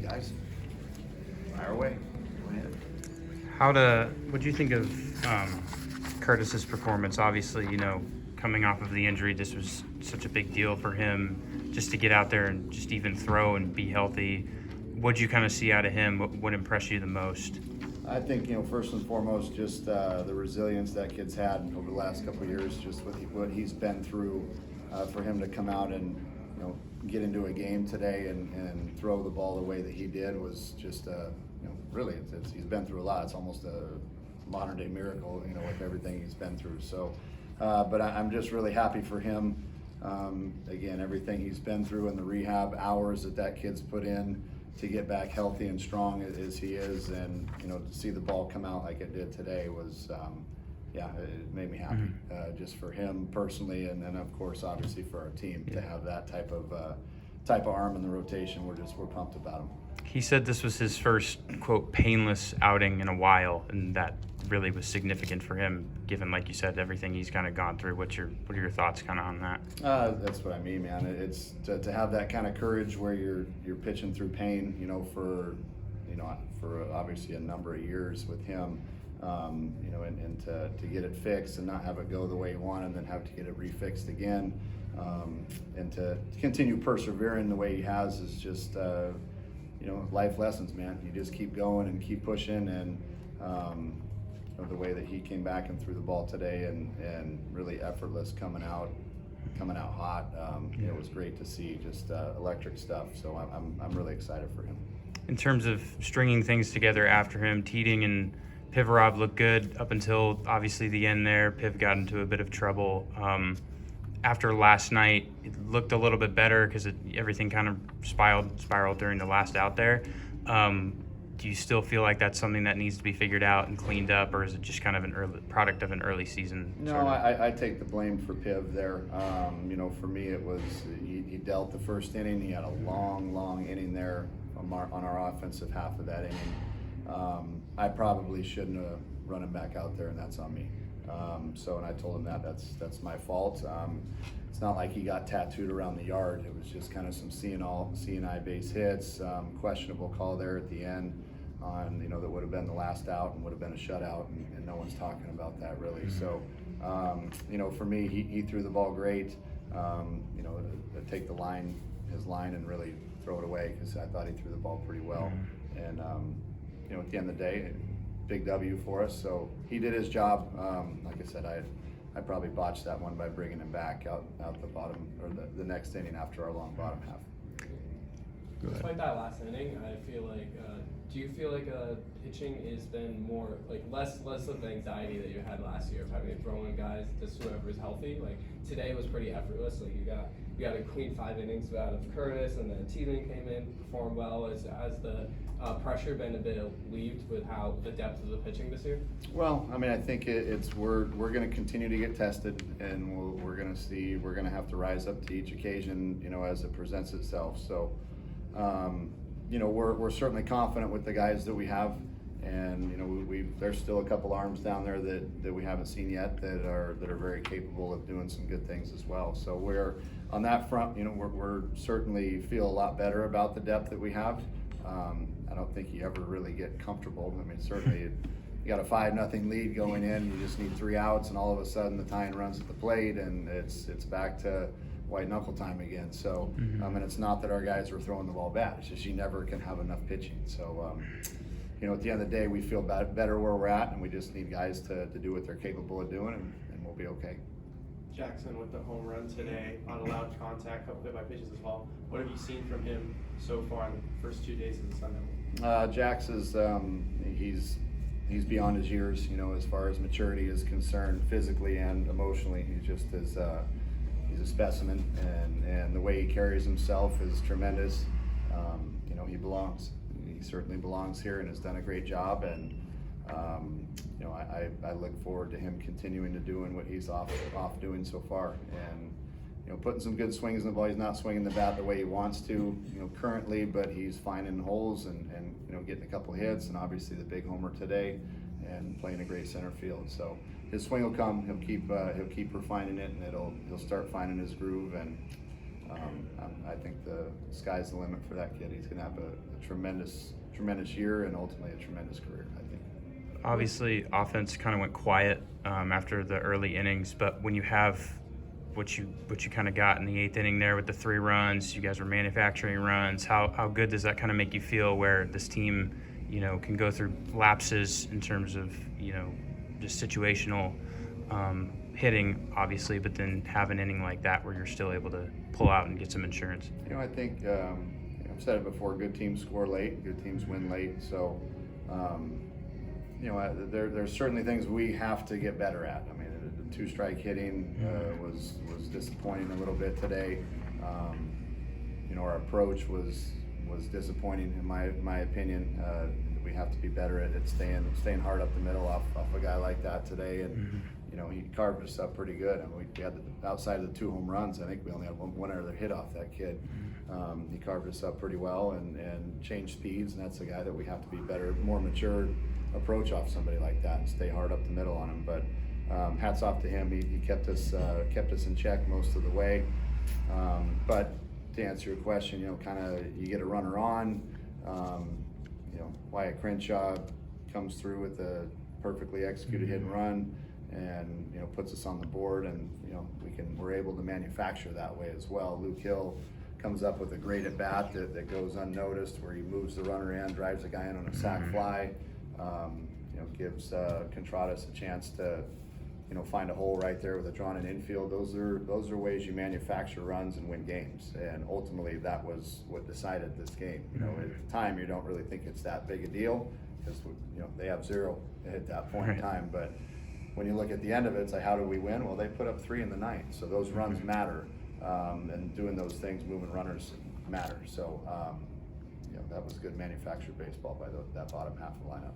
guys. Fire away. Go ahead. What do you think of Curtis's performance? Obviously, coming off of the injury, this was such a big deal for him just to get out there and just even throw and be healthy. What'd you kind of see out of him? What impressed you the most? I think, first and foremost, just the resilience that kid's had over the last couple of years, just with what he's been through, for him to come out and, get into a game today and throw the ball the way that he did was just, really, he's been through a lot. It's almost a modern day miracle, with everything he's been through. So, but I'm just really happy for him. Again, everything he's been through and the rehab hours that kid's put in to get back healthy and strong as he is, and to see the ball come out like it did today was, it made me happy, just for him personally, and then of course obviously for our team to have that type of arm in the rotation. We're pumped about him. He said this was his first, quote, painless outing in a while, and that really was significant for him, given, like you said, everything he's kind of gone through. What are your thoughts kind of on that? That's what I mean, man. It's to have that kind of courage where you're pitching through pain, for obviously a number of years with him, and to get it fixed and not have it go the way you want and then have to get it refixed again, and to continue persevering the way he has is just, life lessons, man. You just keep going and keep pushing, and the way that he came back and threw the ball today and really effortless coming out hot. It was great to see, just electric stuff. So I'm really excited for him. In terms of stringing things together after him, Teeting and Pivarov looked good up until obviously the end there. Piv got into a bit of trouble. After last night, it looked a little bit better because everything kind of spiraled during the last out there. Do you still feel like that's something that needs to be figured out and cleaned up, or is it just kind of an early product of an early season? No, I take the blame for Piv there. For me, it was he dealt the first inning. He had a long inning there on our offensive half of that inning. I probably shouldn't have run him back out there, and that's on me. And I told him that's my fault. It's not like he got tattooed around the yard. It was just kind of some C&I base hits, questionable call there at the end on, that would have been the last out and would have been a shutout, and no one's talking about that really. So, for me, he threw the ball great. To take his line and really throw it away, because I thought he threw the ball pretty well. And, at the end of the day, big W for us. So he did his job. Like I said, I probably botched that one by bringing him back out the bottom, or the next inning after our long bottom half. Despite that last inning, I feel like, do you feel like pitching has been more, like less of the anxiety that you had last year of having to throw in guys, just whoever's healthy? Like today was pretty effortless. Like you got a clean 5 innings out of Curtis, and then Teeling came in, performed well. Has the pressure been a bit relieved with how the depth of the pitching this year? Well, I mean, I think we're going to continue to get tested, and we're going to see. We're going to have to rise up to each occasion, as it presents itself. So, we're certainly confident with the guys that we have, and there's still a couple arms down there that we haven't seen yet that are very capable of doing some good things as well. So we're on that front. We're certainly feel a lot better about the depth that we have. I don't think you ever really get comfortable. I mean, certainly you got a 5-0 lead going in. You just need 3 outs, and all of a sudden the tying runs at the plate, and it's back to white knuckle time again. So, and it's not that our guys were throwing the ball bad. It's just you never can have enough pitching. So, at the end of the day, we feel better where we're at, and we just need guys to do what they're capable of doing, and we'll be okay. Jackson with the home run today on allowed contact, couple hit by pitches as well. What have you seen from him so far in the first 2 days of the Sun Devil? Jax is he's beyond his years, as far as maturity is concerned, physically and emotionally. He's just he's a specimen, and the way he carries himself is tremendous. He belongs. He certainly belongs here and has done a great job, and I look forward to him continuing to doing what he's off doing so far, and putting some good swings in the ball. He's not swinging the bat the way he wants to, currently, but he's finding holes and getting a couple of hits, and obviously the big homer today, and playing a great center field. So his swing will come. He'll keep refining it, and he'll start finding his groove, and I think the sky's the limit for that kid. He's going to have a tremendous year and ultimately a tremendous career, I think. Obviously, offense kind of went quiet after the early innings, but when you have what you kind of got in the 8th inning there with the 3 runs, you guys were manufacturing runs. How good does that kind of make you feel where this team, can go through lapses in terms of, just situational hitting, obviously, but then have an inning like that where you're still able to pull out and get some insurance? I think I've said it before. Good teams score late. Good teams win late. So, there's certainly things we have to get better at. I mean, the 2-strike hitting was disappointing a little bit today. Our approach was disappointing in my opinion. We have to be better at staying hard up the middle off a guy like that today, and he carved us up pretty good. I mean, we had outside of the 2 home runs, I think we only had one other hit off that kid. He carved us up pretty well and changed speeds, and that's a guy that we have to be better, more mature approach off somebody like that and stay hard up the middle on him. But hats off to him. He kept us in check most of the way. But to answer your question, you get a runner on. Wyatt Crenshaw comes through with a perfectly executed hit and run, and puts us on the board, and we're able to manufacture that way as well. Luke Hill comes up with a great at bat that goes unnoticed, where he moves the runner in, drives the guy in on a sac fly. Gives Contradas a chance to find a hole right there with a drawn in infield. Those are ways you manufacture runs and win games, and ultimately that was what decided this game. At the time you don't really think it's that big a deal because they have 0 at that point in time, but when you look at the end of it, it's like, how do we win? Well, they put up 3 in the 9th, so those runs matter, and doing those things, moving runners, matter. So that was good manufactured baseball by that bottom half of the lineup.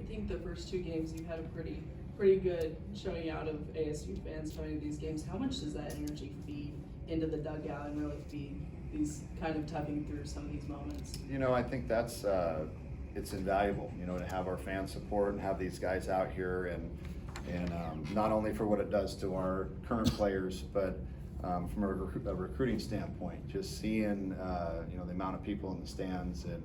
I think the first 2 games you had a pretty good showing out of ASU fans coming to these games. How much does that energy feed into the dugout and really feed these kind of tugging through some of these moments? I think that's it's invaluable, to have our fan support and have these guys out here, and not only for what it does to our current players, but from a recruiting standpoint, just seeing the amount of people in the stands, and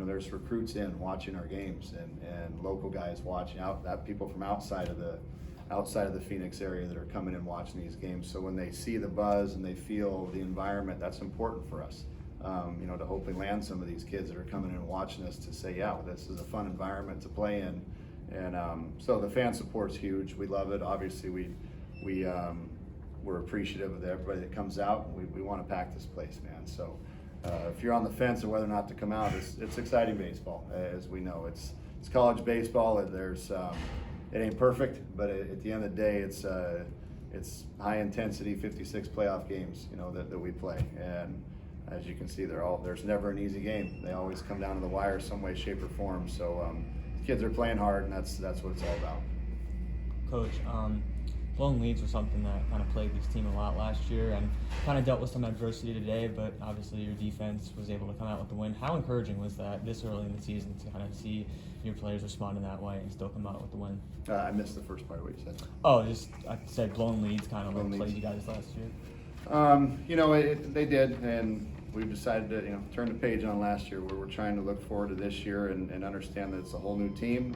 there's recruits in watching our games, and local guys watching out, that people from outside of the Phoenix area that are coming and watching these games. So when they see the buzz and they feel the environment, that's important for us. To hopefully land some of these kids that are coming in and watching us to say, yeah, this is a fun environment to play in. And so the fan support's huge. We love it. Obviously, we're appreciative of everybody that comes out. We want to pack this place, man. So if you're on the fence of whether or not to come out, it's exciting baseball, as we know. It's college baseball. There's it ain't perfect, but at the end of the day, it's high intensity 56 playoff games, that we play. And as you can see, there's never an easy game. They always come down to the wire some way, shape, or form. So kids are playing hard, and that's what it's all about. Coach, blown leads was something that kind of plagued this team a lot last year, and kind of dealt with some adversity today, but obviously your defense was able to come out with the win. How encouraging was that this early in the season to kind of see your players respond in that way and still come out with the win? I missed the first part of what you said. Oh, I said blown leads kind of Blown like leads. plagued you guys last year. They did, and we've decided to turn the page on last year, where we're trying to look forward to this year and understand that it's a whole new team.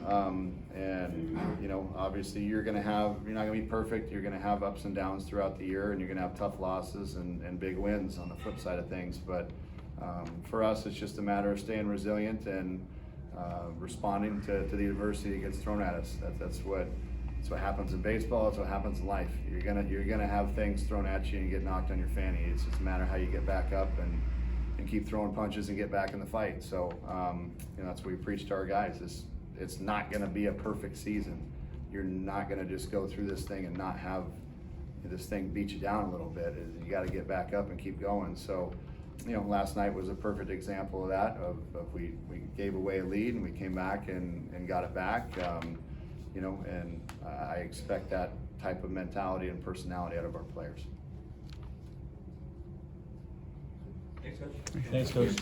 Obviously you're not going to be perfect. You're going to have ups and downs throughout the year, and you're going to have tough losses and big wins on the flip side of things. But for us, it's just a matter of staying resilient and responding to the adversity that gets thrown at us. That's what happens in baseball. That's what happens in life. You're gonna have things thrown at you and get knocked on your fanny. It's just a matter of how you get back up and keep throwing punches and get back in the fight. So that's what we preach to our guys. It's not gonna be a perfect season. You're not gonna just go through this thing and not have this thing beat you down a little bit. You got to get back up and keep going. So last night was a perfect example of that. Of we gave away a lead and we came back and got it back. And I expect that type of mentality and personality out of our players. Thanks, Coach.